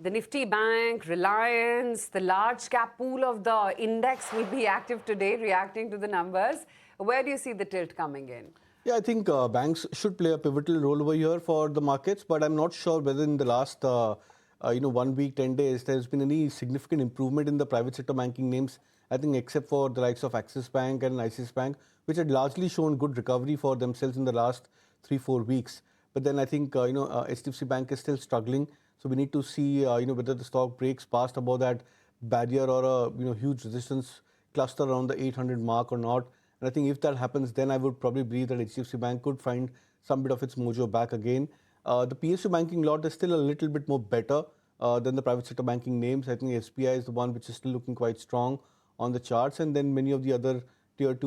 The Nifty Bank, Reliance, the large cap pool of the index will be active today, reacting to the numbers. Where do you see the tilt coming in? Yeah, I think banks should play a pivotal role over here for the markets, but I'm not sure whether in the last 1 week, 10 days, there's been any significant improvement in the private sector banking names. I think except for the likes of Axis Bank and ICICI Bank, which had largely shown good recovery for themselves in the last 3-4 weeks. But then I think HDFC Bank is still struggling. So we need to see whether the stock breaks past above that barrier or a huge resistance cluster around the 800 mark or not. And I think if that happens, then I would probably believe that HDFC Bank could find some bit of its mojo back again. The PSU banking lot is still a little bit more better than the private sector banking names. I think SBI is the one which is still looking quite strong on the charts, and then many of the other tier 2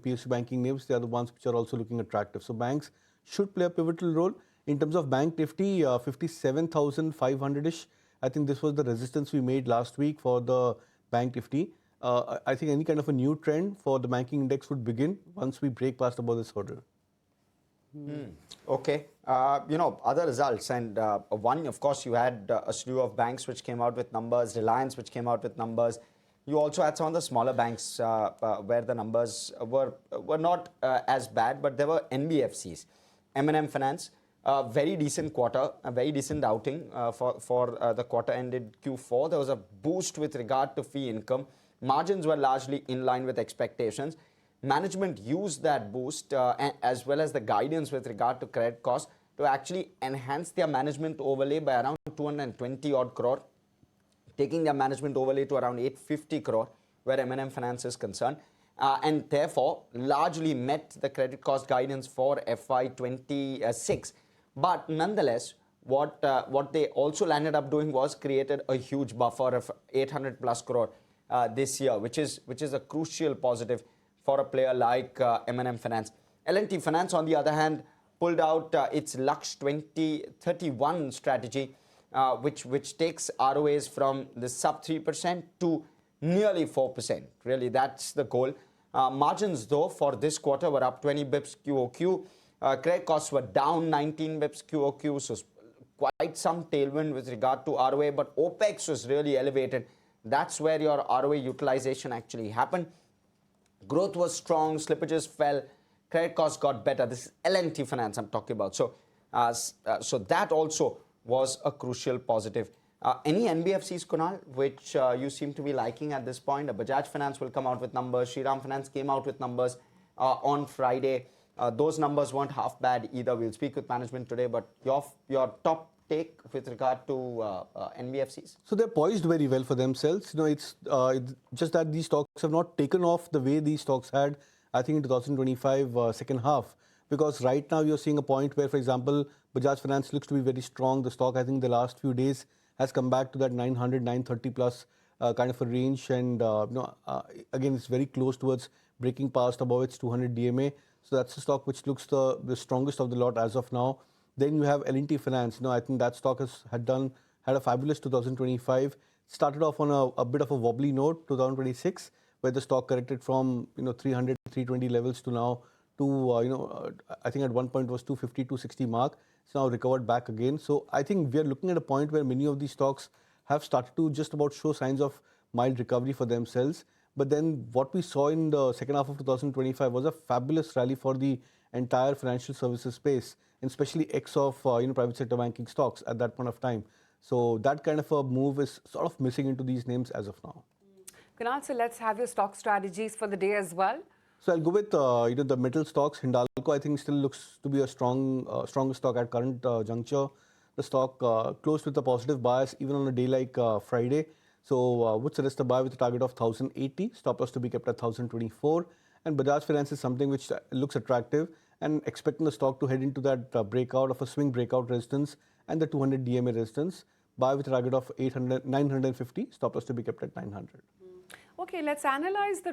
PSU banking names, they are the ones which are also looking attractive. So banks should play a pivotal role. In terms of Bank Nifty, 57,500-ish. I think this was the resistance we made last week for the Bank Nifty. I think any kind of a new trend for the banking index would begin once we break past above this hurdle. Okay. Other results, and one, of course, you had a slew of banks which came out with numbers, Reliance which came out with numbers. You also had some of the smaller banks where the numbers were not as bad, but there were NBFCs. M&M Finance, a very decent quarter, a very decent outing for the quarter ended Q4. There was a boost with regard to fee income. Margins were largely in line with expectations. Management used that boost as well as the guidance with regard to credit costs to actually enhance their management overlay by around 220 odd crore, taking their management overlay to around 850 crore where M&M Finance is concerned. And therefore, largely met the credit cost guidance for FY26. But nonetheless, what they also landed up doing was created a huge buffer of 800 plus crore this year, which is a crucial positive for a player like M&M Finance. L&T Finance, on the other hand, pulled out its Lux 2031 strategy, which takes ROAs from the sub 3% to nearly 4%. Really, that's the goal. Margins, though, for this quarter were up 20 bips QOQ. Credit costs were down 19 bips QOQ, so quite some tailwind with regard to ROA, but OPEX was really elevated. That's where your ROA utilization actually happened. Growth was strong, slippages fell, credit costs got better. This is L&T Finance I'm talking about. So that also was a crucial positive. Any NBFCs, Kunal, which you seem to be liking at this point? Bajaj Finance will come out with numbers. Shriram Finance came out with numbers on Friday. Those numbers weren't half bad either. We'll speak with management today, but your top take with regard to NBFCs? So they're poised very well for themselves. It's just that these stocks have not taken off the way these stocks had, I think, in 2025 second half. Because right now you're seeing a point where, for example, Bajaj Finance looks to be very strong. The stock, I think, the last few days has come back to that 900, 930 plus kind of a range. And again, it's very close towards breaking past above its 200 DMA. So that's the stock which looks the strongest of the lot as of now. Then you have L&T Finance. I think that stock had a fabulous 2025. Started off on a bit of a wobbly note, 2026, where the stock corrected from 300, 320 levels to now to I think at one point was 250, 260 mark. It's now recovered back again. So I think we are looking at a point where many of these stocks have started to just about show signs of mild recovery for themselves. But then what we saw in the second half of 2025 was a fabulous rally for the entire financial services space, and especially X of private sector banking stocks at that point of time. So that kind of a move is sort of missing into these names as of now. Kunal, so let's have your stock strategies for the day as well. So I'll go with the metal stocks. Hindalco, I think, still looks to be a strongest stock at current juncture. The stock closed with a positive bias even on a day like Friday. So would suggest a buy with a target of 1080, stop loss to be kept at 1024. And Bajaj Finance is something which looks attractive, and expecting the stock to head into that breakout of a swing breakout resistance and the 200 DMA resistance. Buy with a target of 950, stop loss to be kept at 900. Okay, let's analyze the